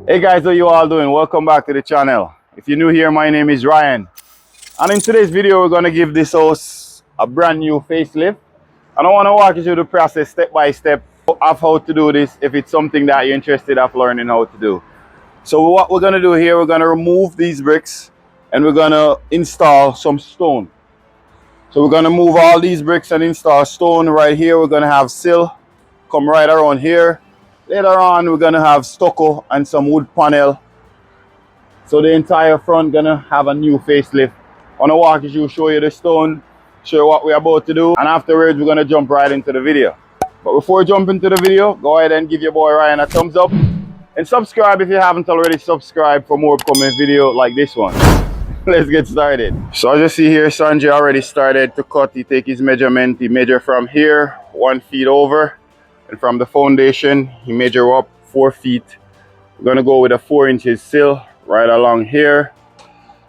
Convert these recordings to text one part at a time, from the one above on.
Hey guys, how you all doing? Welcome back to the channel. If you're new here, my name is Ryan. And in today's video, we're going to give this house a brand new facelift. And I want to walk you through the process step by step of how to do this if it's something that you're interested in learning how to do. So what we're going to do here, we're going to remove these bricks and we're going to install some stone. So we're going to move all these bricks and install stone right here. We're going to have sill come right around here. Later on, we're going to have stucco and some wood panel. So the entire front going to have a new facelift. I want to walk you through, show you the stone, show you what we're about to do. And afterwards, we're going to jump right into the video. But before we jump into the video, go ahead and give your boy Ryan a thumbs up. And subscribe if you haven't already subscribed for more upcoming videos like this one. Let's get started. So as you see here, Sanjay already started to cut. He take his measurement. He measure from here, 1 feet over. And from the foundation, he measure up 4 feet. We're gonna go with a 4 inches sill right along here.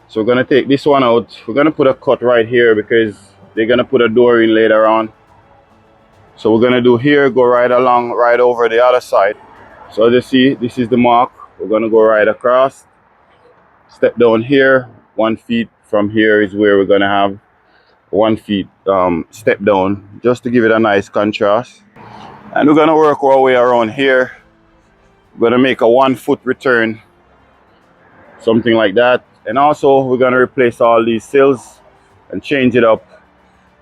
So we're gonna take this one out. We're gonna put a cut right here because they're gonna put a door in later on. So we're gonna do here, go right along, right over the other side. So as you see, this is the mark. We're gonna go right across, step down here. 1 feet from here is where we're gonna have 1 feet step down, just to give it a nice contrast. And we're gonna work our way around here. We're gonna make a 1 foot return, something like that. And also we're gonna replace all these sills and change it up.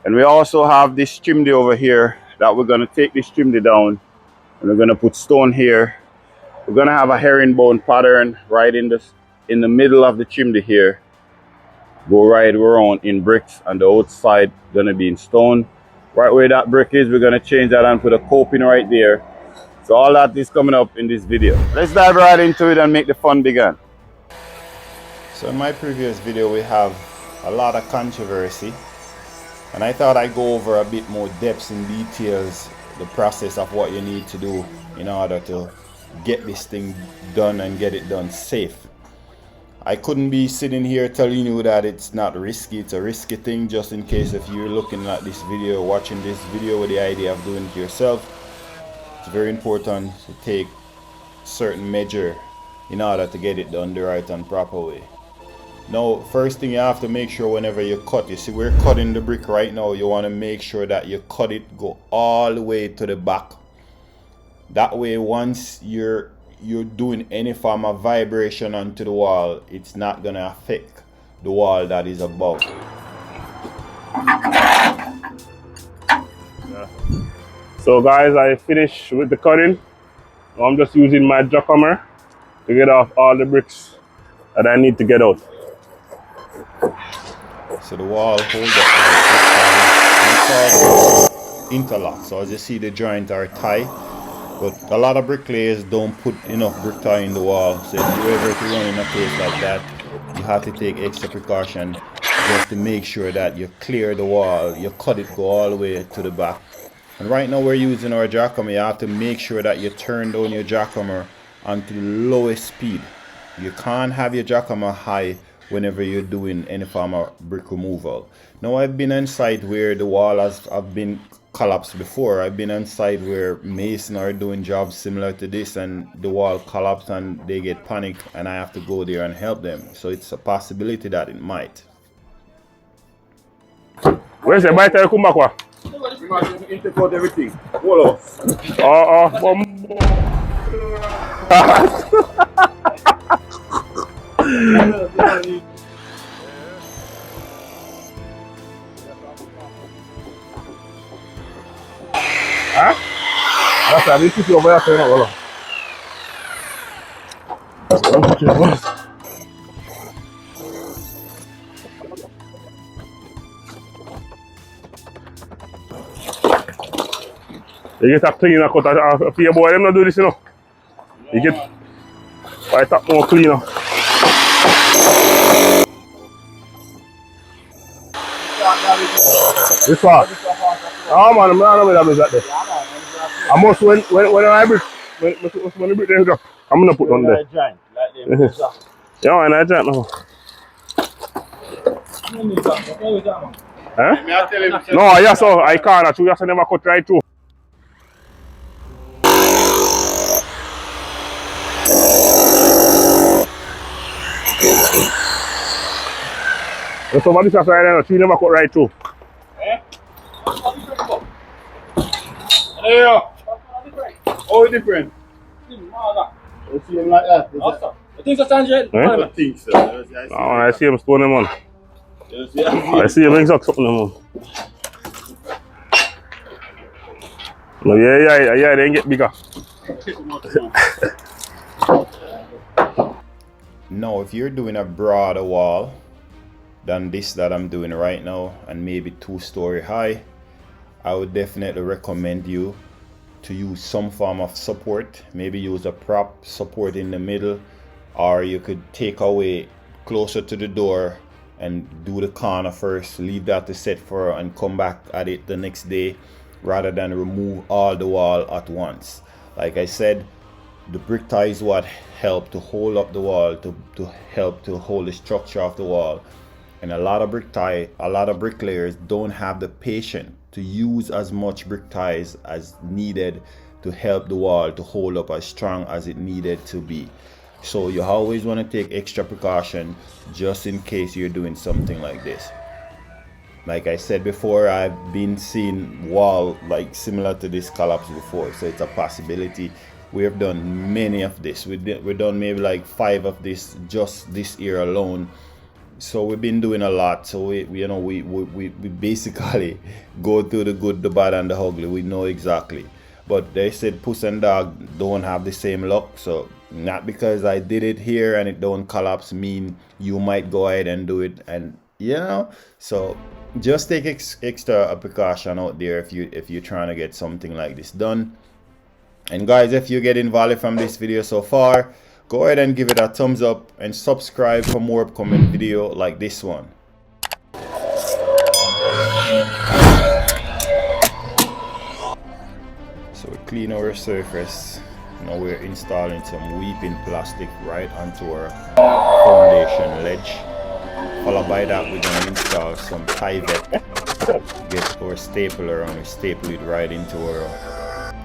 And we also have this chimney over here that we're gonna take this chimney down and we're gonna put stone here. We're gonna have a herringbone pattern right in the middle of the chimney here. Go right around in bricks, and the outside gonna be in stone. Right where that brick is, we're gonna change that and put a coping right there. So all that is coming up in this video. Let's dive right into it and make the fun begin. So in my previous video, we have a lot of controversy, and I thought I'd go over a bit more depths and details, the process of what you need to do in order to get this thing done and get it done safe. I couldn't be sitting here telling you that it's not risky. It's a risky thing, just in case if you're looking at this video, watching this video with the idea of doing it yourself. It's very important to take certain measure in order to get it done the right and proper way. Now, first thing you have to make sure whenever you cut, you see we're cutting the brick right now, you want to make sure that you cut it, go all the way to the back. That way, once you're doing any form of vibration onto the wall, it's not gonna affect the wall that is above. Yeah. So guys, I finished with the cutting. Now I'm just using my jackhammer to get off all the bricks that I need to get out. So the wall holds up interlock. So as you see, the joints are tight. But a lot of bricklayers don't put enough brick tie in the wall. So if you ever run in a place like that, you have to take extra precaution just to make sure that you clear the wall, you cut it, go all the way to the back. And right now we're using our jackhammer. You have to make sure that you turn down your jackhammer onto the lowest speed. You can't have your jackhammer high whenever you're doing any form of brick removal. Now I've been on site where the wall have been collapsed before. I've been on site where masons are doing jobs similar to this and the wall collapsed and they get panicked and I have to go there and help them. So it's a possibility that it might. Where's the bite? Come back. Interport everything. Hold Huh? That's a bit over there. You get a cleaner cut for your boy. Them not do this, you know. You get quite a more cleaner. This far. Oh man, I'm not going to that there. I must when I brick, when the brick there go, I'm gonna put on there. Yeah, and I giant now. Huh? No, yeah, so I can't. You just never cut right through. Some of this side there, she never cut right through. Eh? Yeah. Oh, different. You see him like that? I think so, Sanjay. I think so. I see him stone him on. I see him exact something man. No, yeah, they get bigger. Now, if you're doing a broader wall than this that I'm doing right now, and maybe 2-story high, I would definitely recommend you to use some form of support. Maybe use a prop support in the middle, or you could take away closer to the door and do the corner first, leave that to set for and come back at it the next day, rather than remove all the wall at once. Like I said, the brick tie is what help to hold up the wall, to help to hold the structure of the wall. And a lot of bricklayers don't have the patience to use as much brick ties as needed to help the wall to hold up as strong as it needed to be. So you always want to take extra precaution just in case you're doing something like this. Like I said before, I've been seeing wall like similar to this collapse before, so it's a possibility. We have done many of this. We've done maybe like 5 of this just this year alone. So we've been doing a lot. So we basically go through the good, the bad, and the ugly. We know exactly. But they said puss and dog don't have the same luck. So not because I did it here and it don't collapse mean you might go ahead and do it. And so just take extra precaution out there if you're trying to get something like this done. And guys, if you're getting value from this video so far, go ahead and give it a thumbs up and subscribe for more upcoming video like this one. So we clean our surface. Now we're installing some weeping plastic right onto our foundation ledge. Followed by that, we're going to install some Tyvek. Get our stapler and we staple it right into our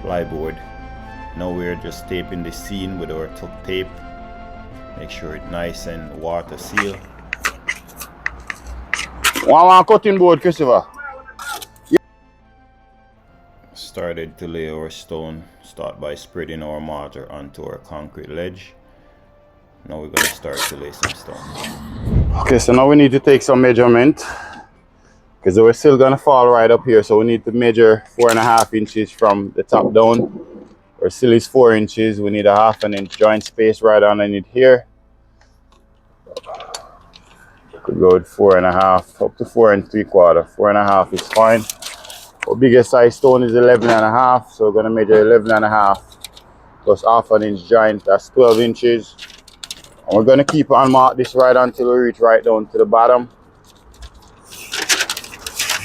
plyboard. Now we're just taping the seam with our tuck tape. Make sure it's nice and water seal. One cutting board, Christopher. Started to lay our stone. Start by spreading our mortar onto our concrete ledge. Now we're going to start to lay some stone. Okay, so now we need to take some measurement because we're still going to fall right up here. So we need to measure 4.5 inches from the top down. Our sill is 4 inches. We need a 1/2 inch joint space right underneath here. Could go with 4.5 up to 4 3/4. 4.5 is fine. Our biggest size stone is 11.5, so we're going to measure 11.5 plus 1/2 inch joint. That's 12 inches. And we're going to keep on mark this right until we reach right down to the bottom.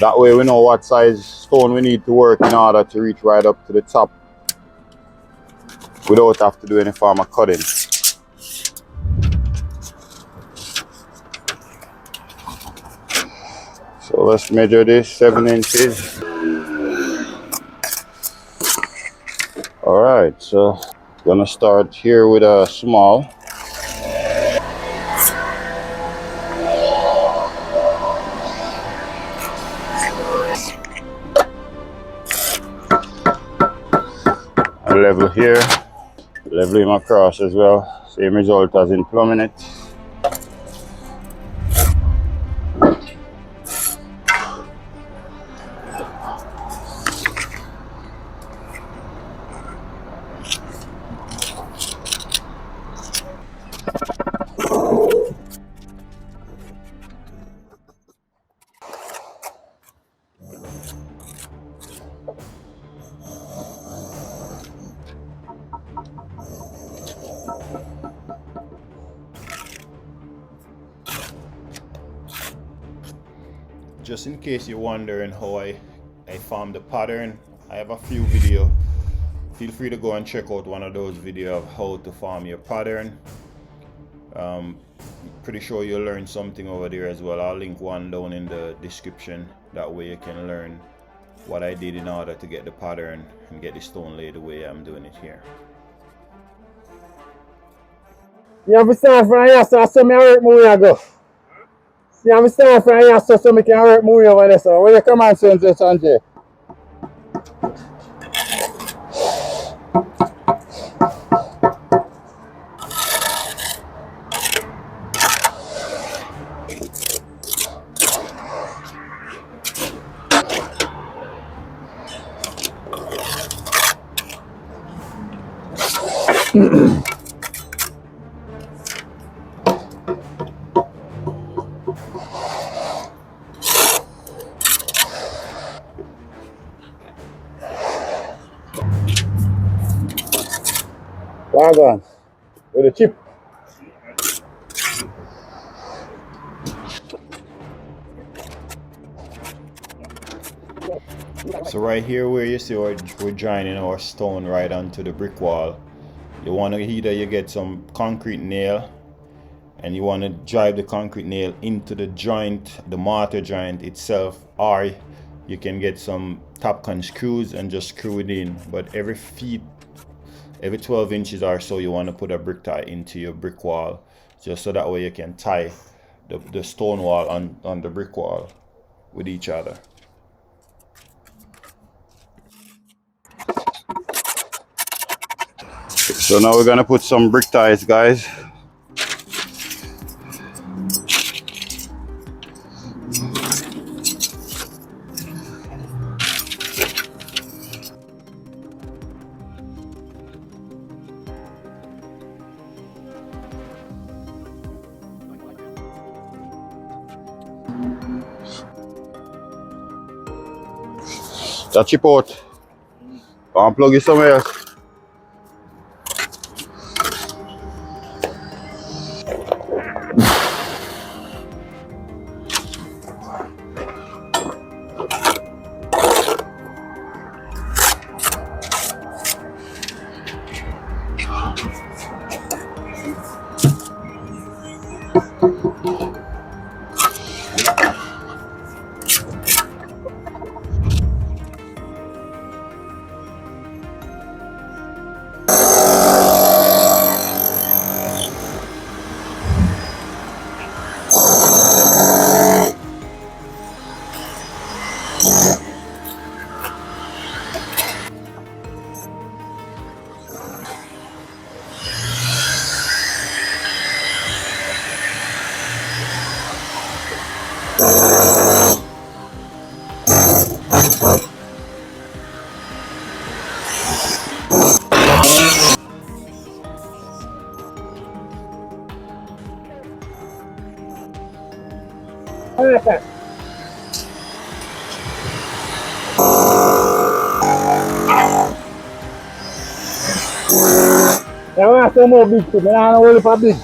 That way we know what size stone we need to work in order to reach right up to the top without have to do any form of cutting. So let's measure this 7 inches. Alright, so gonna start here with a small. And level here, level him across as well. Same result as in plumbing it. Just in case you're wondering how I formed the pattern, I have a few videos. Feel free to go and check out one of those videos of how to form your pattern. Pretty sure you'll learn something over there as well. I'll link one down in the description. That way you can learn what I did in order to get the pattern and get the stone laid the way I'm doing it here. You have to stand for here, so I saw me hurt me when I go. Yeah, I'm standing for here so we can work movie over there. So, where you come on, Sanjay? Wagon. With the chip. So right here where you see we're joining our stone right onto the brick wall, you want to either you get some concrete nail and you want to drive the concrete nail into the joint, the mortar joint itself, or you can get some Topcon screws and just screw it in. But every 12 inches or so, you want to put a brick tie into your brick wall, just so that way you can tie the stone wall on the brick wall with each other. So now we're gonna put some brick ties, guys. That chip out. Unplug it somewhere else. I want some more big food. I don't want for big.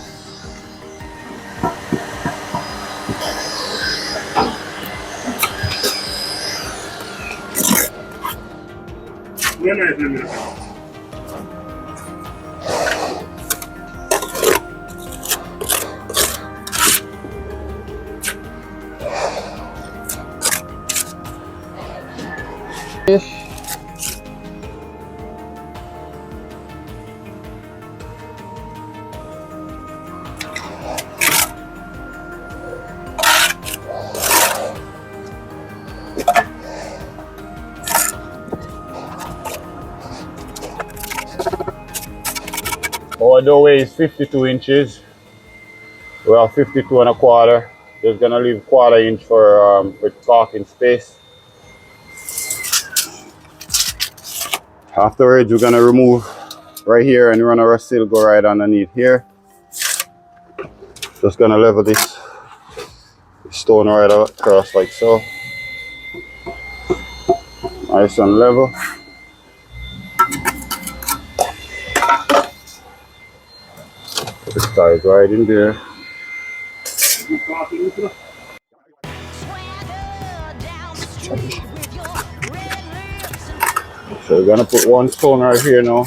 Our doorway is 52 inches. We have 52 and a quarter. Just gonna leave quarter inch for caulking space. Afterwards, we're gonna remove right here and run our seal go right underneath here. Just gonna level this stone right across like so. Nice and level. This ties right in there. So we're gonna put one stone right here now.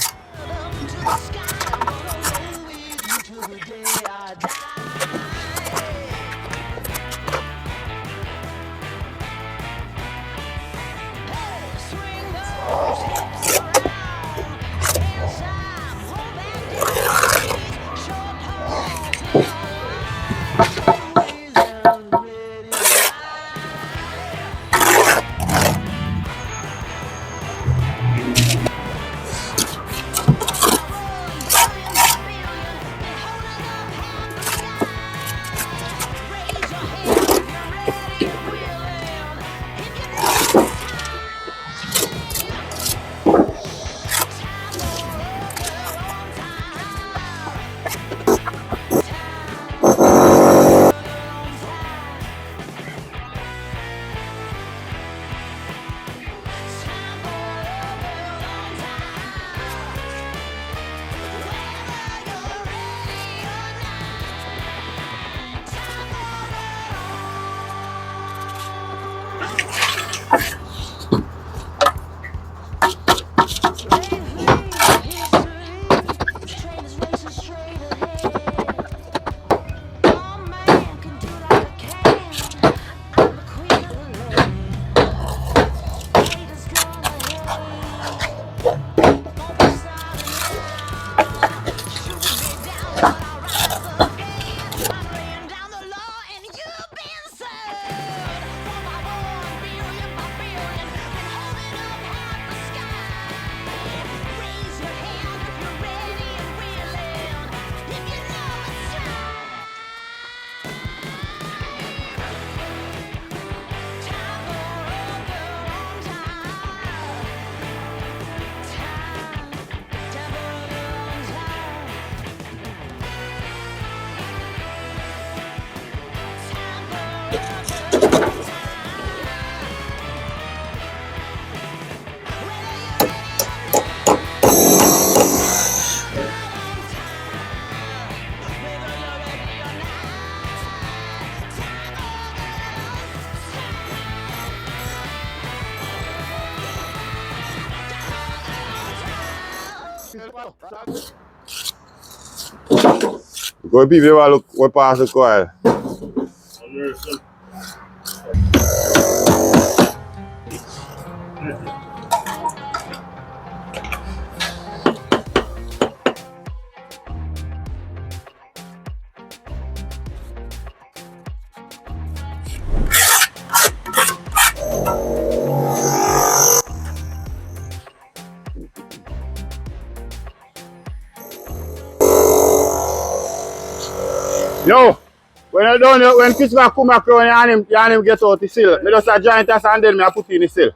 Go people will look what pass the coil. Yo, when I done when Christopher come back around and him get out the sill, me just a joint us and then me I put in the sill.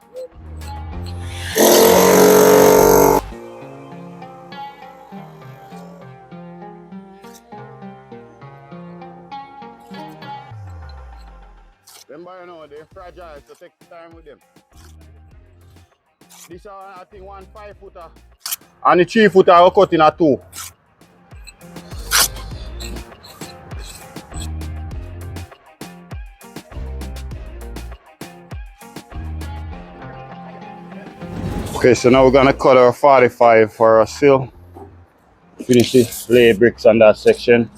Remember you know they're fragile, so take time with them. This are I think 1 5-footer. And the 3-footer I cut in a 2. Okay, so now we're gonna cut our 45 for our sill. Finish the lay bricks on that section.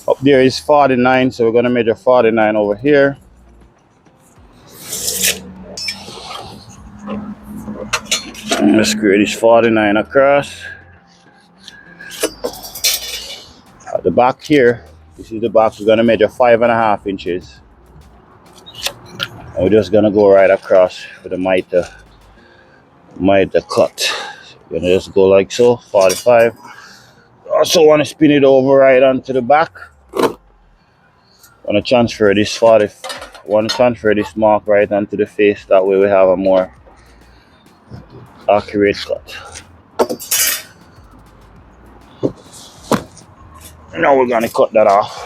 Up there is 49, so we're gonna measure 49 over here. Let's square this 49 across. At the back here, this is the back, we're gonna measure 5.5 inches. And we're just gonna go right across for the miter cut. So we're gonna just go like so, 45. Also want to spin it over right onto the back. Want to transfer this mark right onto the face. That way we have a more accurate cut. Now we're gonna cut that off.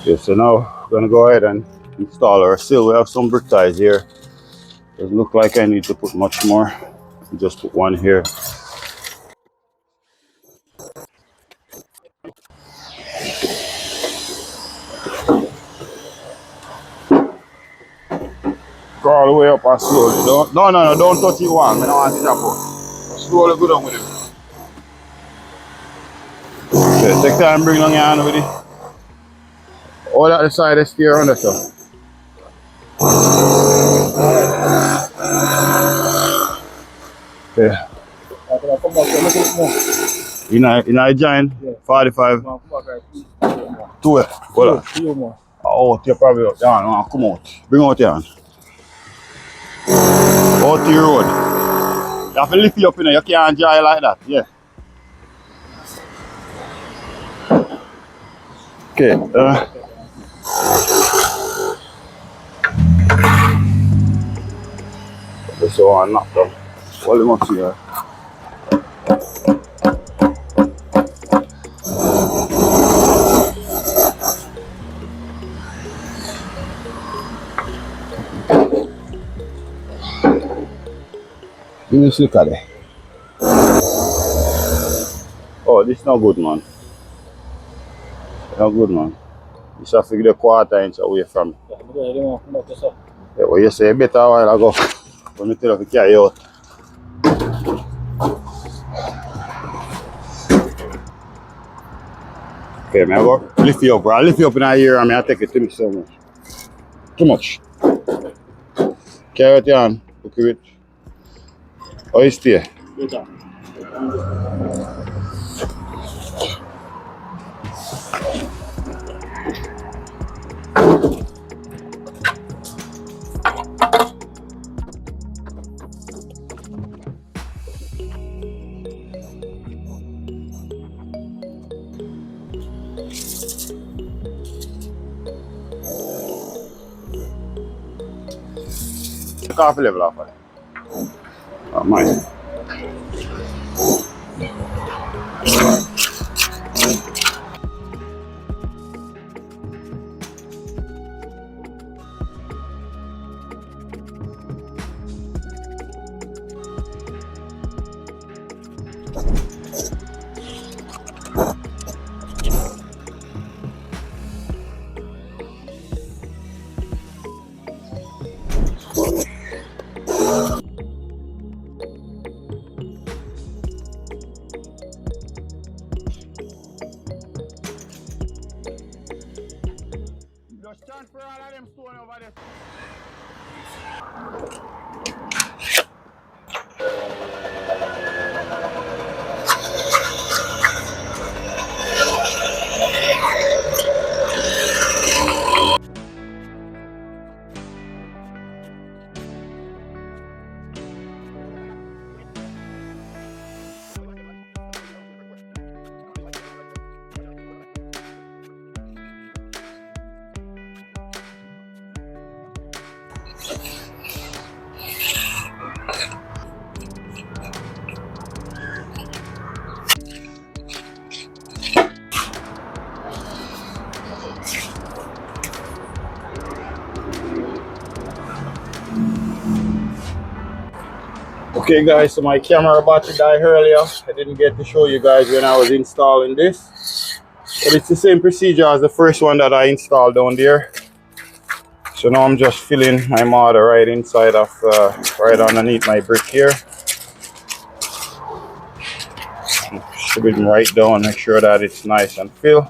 Okay, so now we're gonna go ahead and install our sill. We have some brick ties here. Doesn't look like I need to put much more. Just put one here. Go all the way up and slowly. Don't touch it one. I don't want to chop out. Slowly go down with it. Okay, take time, bring down your hand with it. All that the side is steer under so. Okay. In a giant, yeah. 45. 2. Hold on. Oh, you're probably out. Yeah, come out. Bring out your hand. Out to your road. You have to lift it up in there. You can't dry like that. Yeah. Okay. So I'm not done. What do you want to see here? Just look at it. Oh, this is not good, man. Not good, man. You should figure the 1/4 inch away from it. Yeah, well, you say better a while ago. When you tell you to carry out. Okay, man, go lift you up, bro. I lift you up in our ear, I mean, I take it to me so much. Too much. Carry it on. Look at it. Oh, you stay. The coffee level off. Oh, mine. Just transfer all of them stone over there. Okay guys, so my camera battery died earlier. I didn't get to show you guys when I was installing this. But it's the same procedure as the first one that I installed down there. So now I'm just filling my mortar right inside of, right underneath my brick here. Shove it right down, make sure that it's nice and filled.